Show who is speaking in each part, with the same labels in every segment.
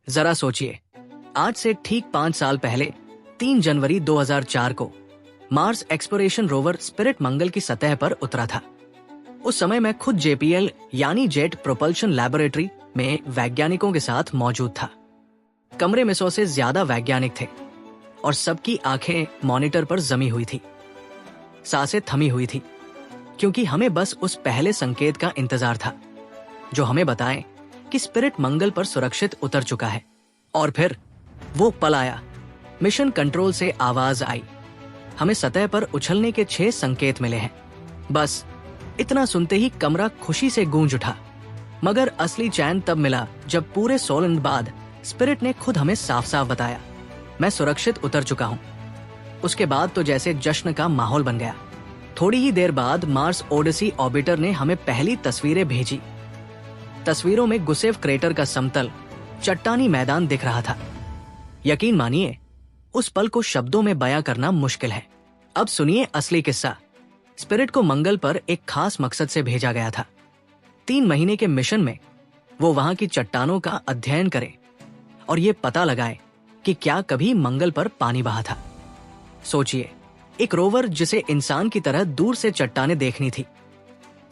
Speaker 1: जरा सोचिए, आज से ठीक 5 साल पहले 3 जनवरी 2004 को मार्स एक्सप्लोरेशन रोवर स्पिरिट मंगल की सतह पर उतरा था। उस समय मैं खुद JPL यानी जेट प्रोपल्शन लैबोरेटरी में वैज्ञानिकों के साथ मौजूद था। कमरे में 100 से ज्यादा वैज्ञानिक थे और सबकी आंखें मॉनिटर पर जमी हुई थी, सांसें थमी हुई थी, क्योंकि हमें बस उस पहले संकेत का इंतजार था जो हमें बताए कि स्पिरिट मंगल पर सुरक्षित उतर चुका है। और फिर वो पल आया। मिशन कंट्रोल से आवाज आई, हमें सतह पर उछलने के 6 संकेत मिले हैं। बस इतना सुनते ही कमरा खुशी से गूंज उठा। मगर असली चैन तब मिला जब पूरे 16 दिन बाद स्पिरिट ने खुद हमें साफ साफ बताया, मैं सुरक्षित उतर चुका हूं। उसके बाद तो जैसे जश्न का माहौल बन गया। थोड़ी ही देर बाद मार्स ओडिसी ऑर्बिटर ने हमें पहली तस्वीरें भेजी। तस्वीरों में गुसेव क्रेटर का समतल चट्टानी मैदान दिख रहा था। यकीन मानिए, उस पल को शब्दों में बयां करना मुश्किल है। अब सुनिए असली किस्सा। स्पिरिट को मंगल पर एक खास मकसद से भेजा गया था। 3 महीने के मिशन में वो वहां की चट्टानों का अध्ययन करे और ये पता लगाए कि क्या कभी मंगल पर पानी बहा था। सोचिए, एक रोवर जिसे इंसान की तरह दूर से चट्टानें देखनी थी,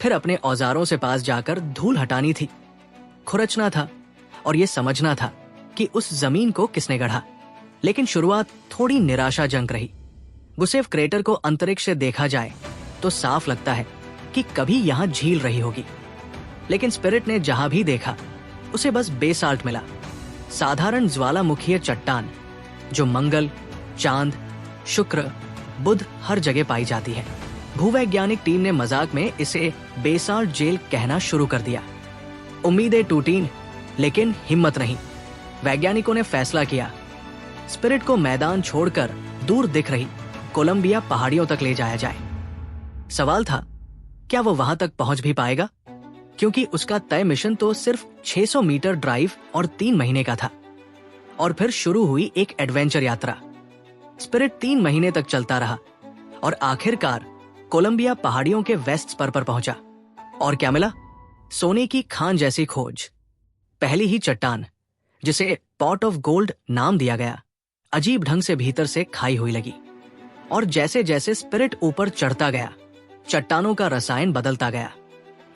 Speaker 1: फिर अपने औजारों से पास जाकर धूल हटानी थी, खुरचना था और ये समझना था कि उस जमीन को किसने गढ़ा। लेकिन शुरुआत थोड़ी निराशाजनक रही। गुसेव क्रेटर को अंतरिक्ष से देखा जाए तो साफ लगता है कि कभी यहां झील रही होगी, लेकिन स्पिरिट ने जहां भी देखा उसे बस बेसाल्ट मिला, साधारण ज्वालामुखीय चट्टान जो मंगल, चांद, शुक्र, बुध हर जगह पाई जाती है। भूवैज्ञानिक टीम ने मजाक में इसे बेसाल्ट जेल कहना शुरू कर दिया। उम्मीदें टूटी, लेकिन हिम्मत नहीं। वैज्ञानिकों ने फैसला किया, स्पिरिट को मैदान छोड़कर दूर दिख रही कोलंबिया पहाड़ियों तक ले जाया जाए। सवाल था, क्या वो वहां तक पहुंच भी पाएगा? क्योंकि उसका तय मिशन तो सिर्फ 600 मीटर ड्राइव और 3 महीने का था। और फिर शुरू हुई एक एडवेंचर यात्रा। स्पिरिट 3 महीने तक चलता रहा और आखिरकार कोलंबिया पहाड़ियों के वेस्ट स्पर पर पहुंचा। और क्या मिला? सोने की खान जैसी खोज। पहली ही चट्टान, जिसे पॉट ऑफ गोल्ड नाम दिया गया, अजीब ढंग से भीतर से खाई हुई लगी। और जैसे जैसे स्पिरिट ऊपर चढ़ता गया, चट्टानों का रसायन बदलता गया।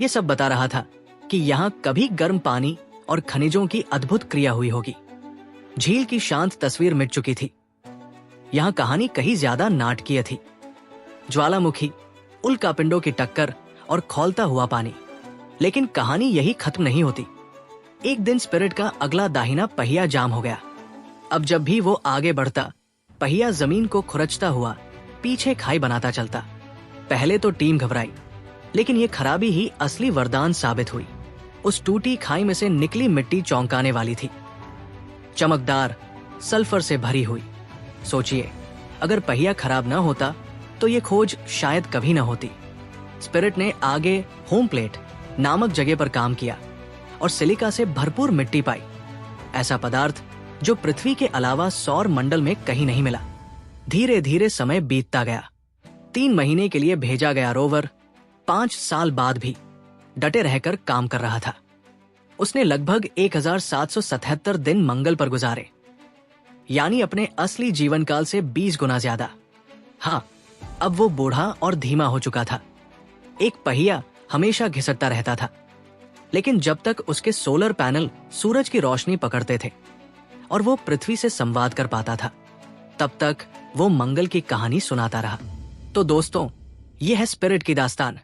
Speaker 1: ये सब बता रहा था कि यहाँ कभी गर्म पानी और खनिजों की अद्भुत क्रिया हुई होगी। झील की शांत तस्वीर मिट चुकी थी। यहाँ कहानी कहीं ज्यादा नाटकीय थी। ज्वालामुखी, उल्कापिंडों की टक्कर और खौलता हुआ पानी। लेकिन कहानी यही खत्म नहीं होती। एक दिन स्पिरिट का अगला दाहिना पहिया जाम हो गया। अब जब भी वो आगे बढ़ता, पहिया जमीन को खुरचता हुआ पीछे खाई बनाता चलता। पहले तो टीम घबराई, लेकिन ये खराबी ही असली वरदान साबित हुई। उस टूटी खाई में से निकली मिट्टी चौंकाने वाली थी, चमकदार, सल्फर से भरी हुई। सोचिए, अगर पहिया खराब ना होता तो ये खोज शायद कभी ना होती। स्पिरिट ने आगे होम प्लेट नामक जगह पर काम किया और सिलिका से भरपूर मिट्टी पाई। ऐसा पदार्थ जो पृथ्वी के अलावा सौर मंडल में कहीं नहीं मिला। धीरे धीरे समय बीतता गया। 3 महीने के लिए भेजा गया रोवर 5 साल बाद भी डटे रहकर काम कर रहा था। उसने लगभग 1777 दिन मंगल पर गुजारे, यानी अपने असली जीवन काल से 20 गुना ज्यादा। हाँ, अब वो बूढ़ा और धीमा हो चुका था। एक पहिया हमेशा घिसटता रहता था, लेकिन जब तक उसके सोलर पैनल सूरज की रोशनी पकड़ते थे और वो पृथ्वी से संवाद कर पाता था, तब तक वो मंगल की कहानी सुनाता रहा। तो दोस्तों, ये है स्पिरिट की दास्तान।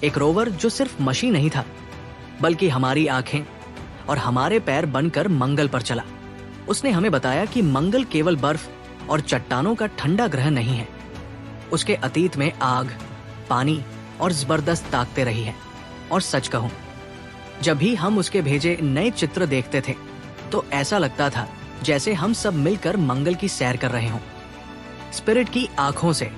Speaker 1: एक रोवर जो सिर्फ मशीन नहीं था, बल्कि हमारी आंखें और हमारे पैर बनकर मंगल पर चला। उसने हमें बताया कि मंगल केवल बर्फ और चट्टानों का ठंडा ग्रह नहीं है। उसके अतीत में आग, पानी और जबरदस्त ताकतें रही है। और सच कहूं, जब भी हम उसके भेजे नए चित्र देखते थे तो ऐसा लगता था जैसे हम सब मिलकर मंगल की सैर कर रहे हों। स्पिरिट की आंखों से